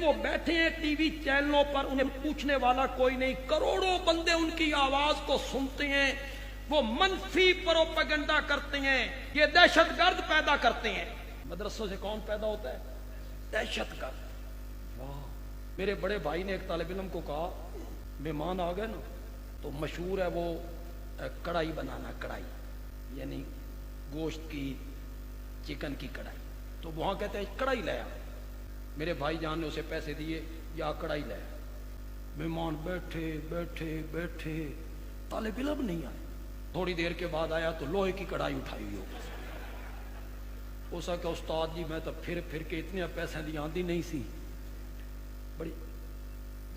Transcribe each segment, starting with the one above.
वो बैठे हैं टीवी चैनलों पर, उन्हें पूछने वाला कोई नहीं, करोड़ों बंदे उनकी आवाज को सुनते हैं, वो मनफी प्रोपेगेंडा करते हैं, ये दहशतगर्द पैदा करते हैं। मदरसों से कौन पैदा होता है? दहशतगर्द। वाह, मेरे बड़े भाई ने एक तालिब इल्म को कहा, मेहमान आ गए ना तो मशहूर है वो कढ़ाई बनाना, कढ़ाई यानी गोश्त की, चिकन की कढ़ाई, तो वहां कहते हैं कढ़ाई लाया। मेरे भाई जान ने उसे पैसे दिए, या कढ़ाई लाया। मेहमान बैठे बैठे बैठे, तालिब इल्म नहीं आए। थोड़ी देर के बाद आया तो लोहे की कढ़ाई उठाई हुई हो। उसा क्या उस्ताद जी मैं तो फिर के इतने पैसे दी आंदी नहीं सी बड़ी।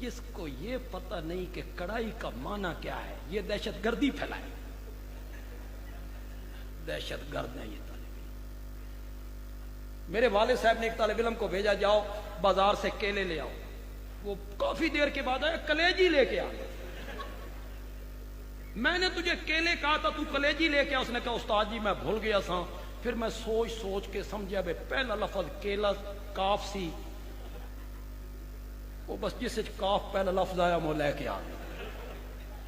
जिसको ये पता नहीं कि कढ़ाई का माना क्या है, ये दहशतगर्दी फैलाए, दहशतगर्द है ये तालिब इल्म। मेरे वाले साहब ने एक तालिब इल्म को भेजा, जाओ बाजार से केले ले आओ। वो काफी देर के बाद आया, कलेजी लेके आ। मैंने तुझे केले कहा था, तू कलेजी लेके आ। उसने कहा उस्ताद जी मैं भूल गया था। फिर मैं सोच सोच के समझा बे पहला लफ्ज केला काफ सी, वो बस जिस काफ पहला लफ्ज आया वो लेके आ।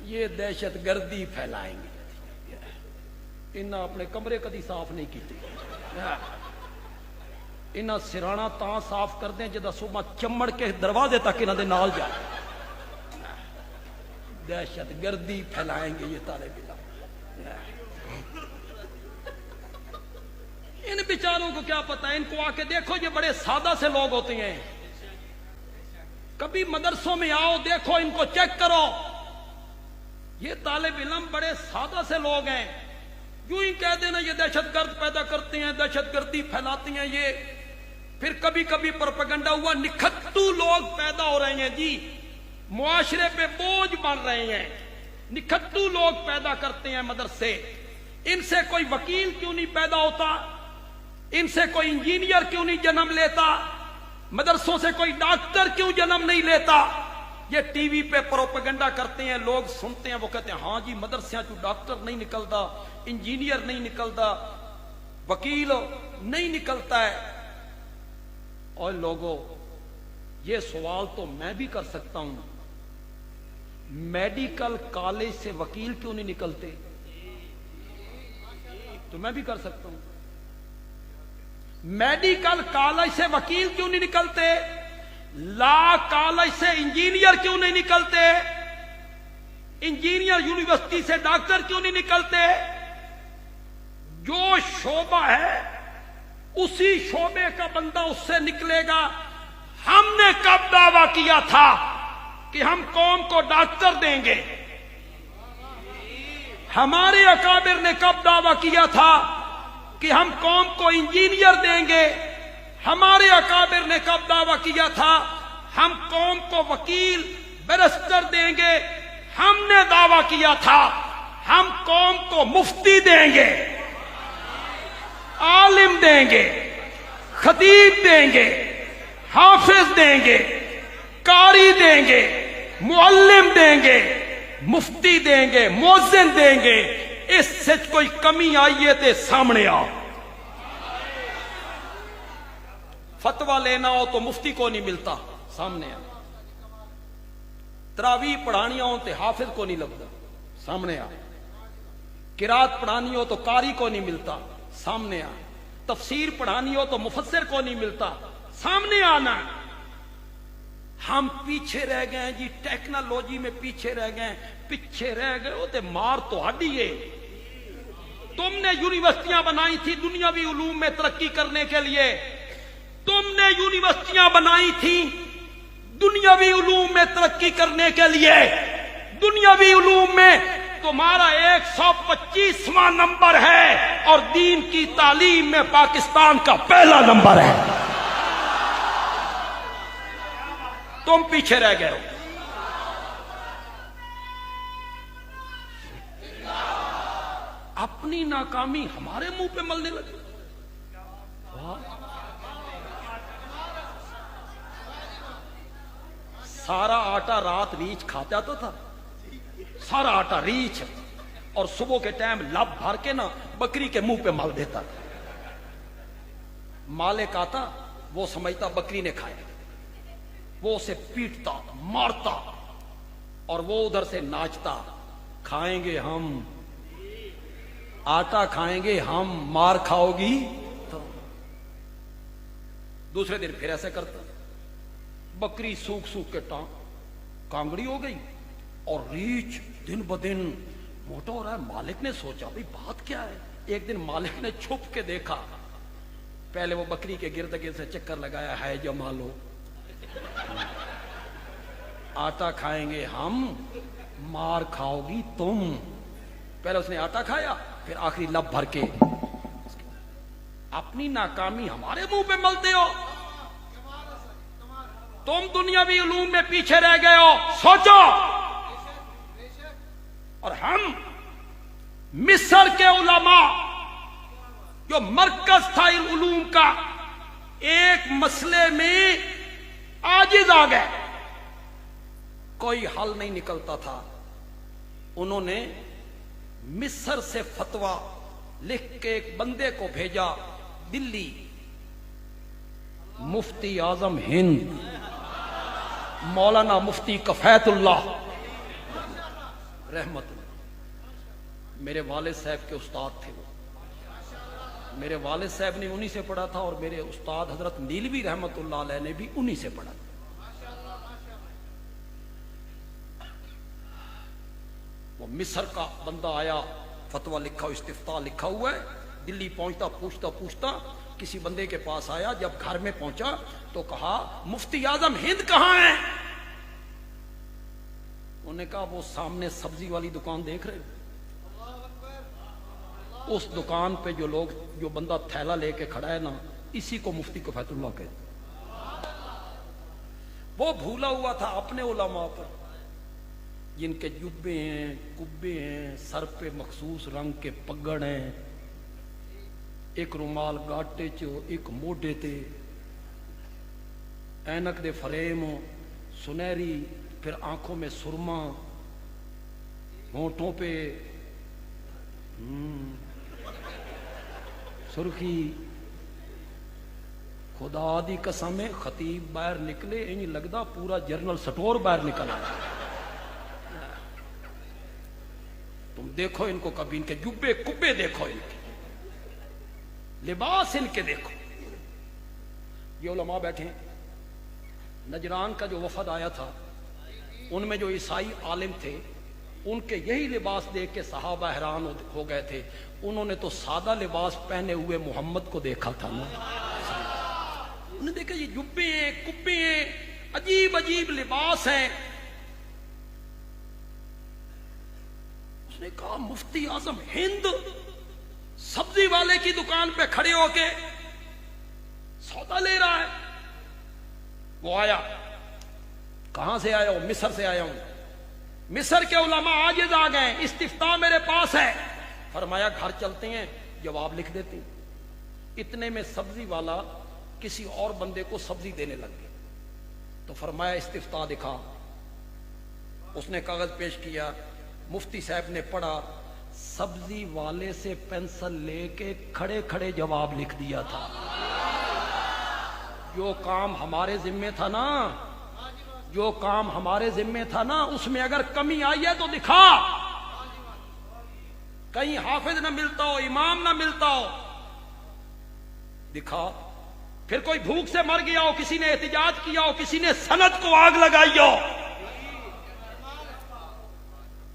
ये दहशतगर्दी फैलाएंगे। इन्हें अपने कमरे कदी साफ नहीं की, इन्हें सिराना तां साफ कर दें जिदा सुबह चमड़ के दरवाजे तक इन्होंने नाल जाए। दहशतगर्दी फैलाएंगे ये तालिब इल्म। इन बेचारों को क्या पता है, इनको आके देखो, ये बड़े सादा से लोग होते हैं। कभी मदरसों में आओ, देखो इनको चेक करो, ये तालिब इल्म बड़े सादा से लोग हैं। यूं ही कह देना ये दहशतगर्द पैदा करते हैं, दहशतगर्दी फैलाती हैं ये। फिर कभी कभी प्रोपेगेंडा हुआ, निखत्तू लोग पैदा हो रहे हैं जी, मुआशरे पे बोझ बन रहे हैं। निखत्तू लोग पैदा करते हैं मदरसे। इनसे कोई वकील क्यों नहीं पैदा होता, इनसे कोई इंजीनियर क्यों नहीं जन्म लेता, मदरसों से कोई डॉक्टर क्यों जन्म नहीं लेता। ये टीवी पे प्रोपेगेंडा करते हैं, लोग सुनते हैं, वो कहते हैं हाँ जी मदरसे चू डॉक्टर नहीं निकलता, इंजीनियर नहीं निकलता, वकील नहीं निकलता है। और लोगों, ये सवाल तो मैं भी कर सकता हूं, मेडिकल कॉलेज से वकील क्यों नहीं निकलते? तो मैं भी कर सकता हूं, मेडिकल कॉलेज से वकील क्यों नहीं निकलते? लॉ कॉलेज से इंजीनियर क्यों नहीं निकलते? इंजीनियर यूनिवर्सिटी से डॉक्टर क्यों नहीं निकलते? जो शोबा है उसी शोबे का बंदा उससे निकलेगा। हमने कब दावा किया था कि हम कौम को डॉक्टर देंगे? हमारे अकाबिर ने कब दावा किया था कि हम कौम को इंजीनियर देंगे? हमारे अकाबिर ने कब दावा किया था हम कौम को वकील बैरिस्टर देंगे? हमने दावा किया था हम कौम को मुफ्ती देंगे, आलिम देंगे, खतीब देंगे, हाफिज देंगे, कारी देंगे, मुअल्लिम देंगे, मुफ्ती देंगे, मुअज्जिन देंगे। इससे कोई कमी आई है तो सामने आओ। फतवा लेना हो तो मुफ्ती को नहीं मिलता, सामने आ। तरावी पढ़ानी हो तो हाफिज को नहीं लगता, सामने आ। किरात पढ़ानी हो तो कारी को नहीं मिलता, सामने आ। तफसीर पढ़ानी हो तो मुफस्सिर को नहीं मिलता, सामने आना। हम पीछे रह गए जी, टेक्नोलॉजी में पीछे रह गए। पीछे रह गए हो तो मार तो हाडी है। तुमने यूनिवर्सिटियां बनाई थी दुनियावी उलूम में तरक्की करने के लिए, तुमने यूनिवर्सिटियां बनाई थी दुनियावी उलूम में तरक्की करने के लिए। दुनियावी उलूम में तुम्हारा 125वां नंबर है और दीन की तालीम में पाकिस्तान का पहला नंबर है। तुम पीछे रह गए हो। अपनी नाकामी हमारे मुंह पे मलने लगे। सारा आटा रात रीछ खाता तो था, सारा आटा रीछ, और सुबह के टाइम लब भर के ना बकरी के मुंह पे मल देता था। मालिक आता, वो समझता बकरी ने खाया। वो उसे पीटता मारता और वो उधर से नाचता, खाएंगे हम, आटा खाएंगे हम, मार खाओगी तो। दूसरे दिन फिर ऐसे करता, बकरी सूख सूख के कांगड़ी हो गई और रीछ दिन ब दिन मोटा हो रहा है। मालिक ने सोचा भाई बात क्या है। एक दिन मालिक ने छुप के देखा, पहले वो बकरी के गिर्द गिर्द से चक्कर लगाया, है जमा लो, आटा खाएंगे हम, मार खाओगी तुम। पहले उसने आटा खाया, फिर आखिरी लब भर के अपनी नाकामी हमारे मुंह पे मलते हो। तुम दुनियावी उलूम में पीछे रह गए हो, सोचो। और हम मिस्र के उलमा जो मरकज था इन उलूम का, एक मसले में आजिज आ गए, कोई हल नहीं निकलता था। उन्होंने मिस्र से फतवा लिख के एक बंदे को भेजा दिल्ली, मुफ्ती आजम हिंद मौलाना मुफ्ती कफैतुल्लाह रहमतुल्लाह। मेरे वालिद साहब के उस्ताद थे वो। मेरे वालिद साहब ने उन्हीं से पढ़ा था और मेरे उस्ताद हजरत नीलवी रहमतुल्लाह अलैह ने भी उन्हीं से पढ़ा था। वो मिस्र का बंदा आया, फतवा लिखा, इस्तिफ्ता लिखा हुआ है, दिल्ली पहुंचता, पूछता पूछता किसी बंदे के पास आया। जब घर में पहुंचा तो कहा मुफ्ती आजम हिंद कहां है? उन्होंने कहा वो सामने सब्जी वाली दुकान देख रहे हो, उस दुकान पे जो बंदा थैला लेके खड़ा है ना, इसी को मुफ्ती कफैतुल्लाह कहते। वो भूला हुआ था अपने उलमा पर, जिनके जुब्बे हैं, कुब्बे हैं, सर पे मखसूस रंग के पगड़ हैं, एक रुमाल गाटे चो, एक मोढे ते, ऐनक दे फ्रेम सुनहरी, फिर आंखों में सुरमा, होठों पे सुर्खी। खुदा दी कसम है, खतीब बाहर निकले इंज लगदा पूरा जनरल स्टोर बाहर निकल आया। तुम देखो इनको कभी, इनके जुब्बे कुब्बे देखो, इनके लिबास इनके देखो। ये उलमा बैठे हैं। नजरान का जो वफद आया था, उनमें जो ईसाई आलिम थे, उनके यही लिबास देख के सहाबा हैरान हो गए थे। उन्होंने तो सादा लिबास पहने हुए मोहम्मद को देखा था ना, उन्होंने देखा ये जुब्बे हैं, कुब्बे हैं, अजीब अजीब लिबास हैं। उसने कहा मुफ्ती आजम हिंद सब्जी वाले की दुकान पे खड़े होके सौदा ले रहा है। वो आया, कहां से आया हूं? मिस्र से आया हूं। मिस्र के उलमा आजिज आ गए, इस्तिफ्ता मेरे पास है। फरमाया घर चलते हैं, जवाब लिख देते हैं। इतने में सब्जी वाला किसी और बंदे को सब्जी देने लग गया। तो फरमाया इस्तिफ्ता दिखा। उसने कागज पेश किया, मुफ्ती साहब ने पढ़ा, सब्जी वाले से पेंसिल लेके खड़े खड़े जवाब लिख दिया था। जो काम हमारे जिम्मे था ना, जो काम हमारे जिम्मे था ना, उसमें अगर कमी आई है तो दिखा। कहीं हाफिज ना मिलता हो, इमाम ना मिलता हो, दिखा। फिर कोई भूख से मर गया हो, किसी ने एहतिजाज किया हो, किसी ने सनद को आग लगाई हो,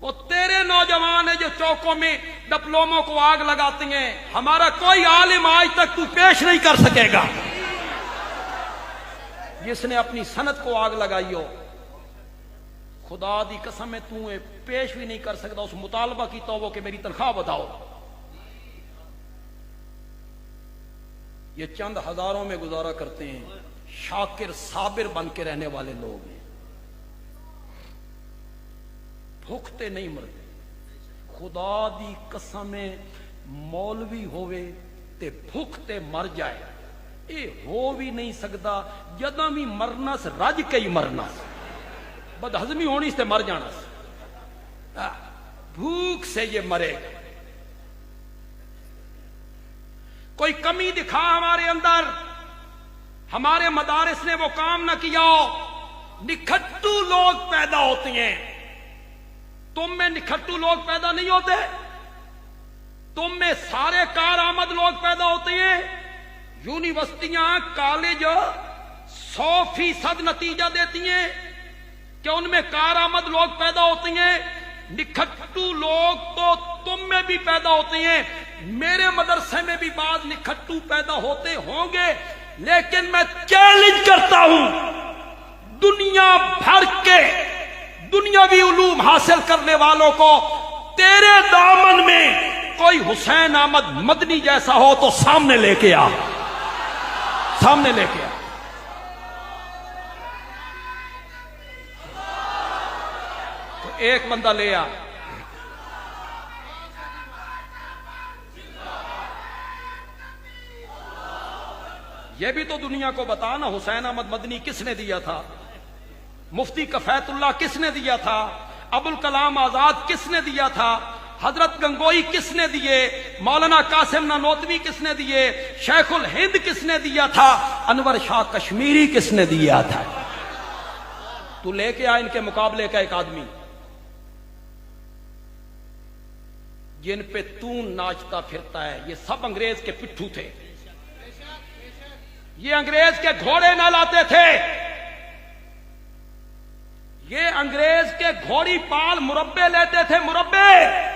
वो तेरे नौजवान है जो चौकों में डिप्लोमों को आग लगाते हैं। हमारा कोई आलिम आज तक तू पेश नहीं कर सकेगा जिसने अपनी सनद को आग लगाई हो। खुदा दी कसम है, तू पेश भी नहीं कर सकता। उस मुतालबा की तो वो कि मेरी तनख्वाह बताओ। ये चंद हजारों में गुजारा करते हैं, शाकिर साबिर बन के रहने वाले लोग हैं। भूखते नहीं मरते। खुदा दी कसम है, मौलवी होवे ते भूखते मर जाए, ये हो भी नहीं सकता। जदा भी मरना से रज के ही मरना, बदहजमी होनी से मर जाना, भूख से ये मरेगा। कोई कमी दिखा हमारे अंदर, हमारे मदारिस ने वो काम ना किया हो, निखट्टू लोग पैदा होते हैं। तुम में निखट्टू लोग पैदा नहीं होते, तुम में सारे कारआमद लोग पैदा होते हैं। यूनिवर्सिटियां कॉलेज 100% नतीजा देती हैं कि उनमें कारआमद लोग पैदा होते हैं। निखट्टू लोग तो तुम में भी पैदा होते हैं, मेरे मदरसे में भी बाज निखट्टू पैदा होते होंगे, लेकिन मैं चैलेंज करता हूं दुनिया भर के दुनियावी उलूम हासिल करने वालों को, तेरे दामन में कोई हुसैन अहमद मदनी जैसा हो तो सामने लेके आ, सामने लेके आ। तो एक बंदा ले आ। यह भी तो दुनिया को बता ना, हुसैन अहमद मदनी किसने दिया था, मुफ्ती कफैतुल्लाह किसने दिया था, अबुल कलाम आजाद किसने दिया था, हजरत गंगोई किसने दिए, मौलाना कासिम नानोतवी किसने दिए, शेखुल हिंद किसने दिया था, अनवर शाह कश्मीरी किसने दिया था। तू लेके आ इनके मुकाबले का एक आदमी जिन पे तू नाचता फिरता है। ये सब अंग्रेज के पिट्ठू थे, ये अंग्रेज के घोड़े न लाते थे, ये अंग्रेज के घोड़ी पाल मुरब्बे लेते थे, मुरब्बे।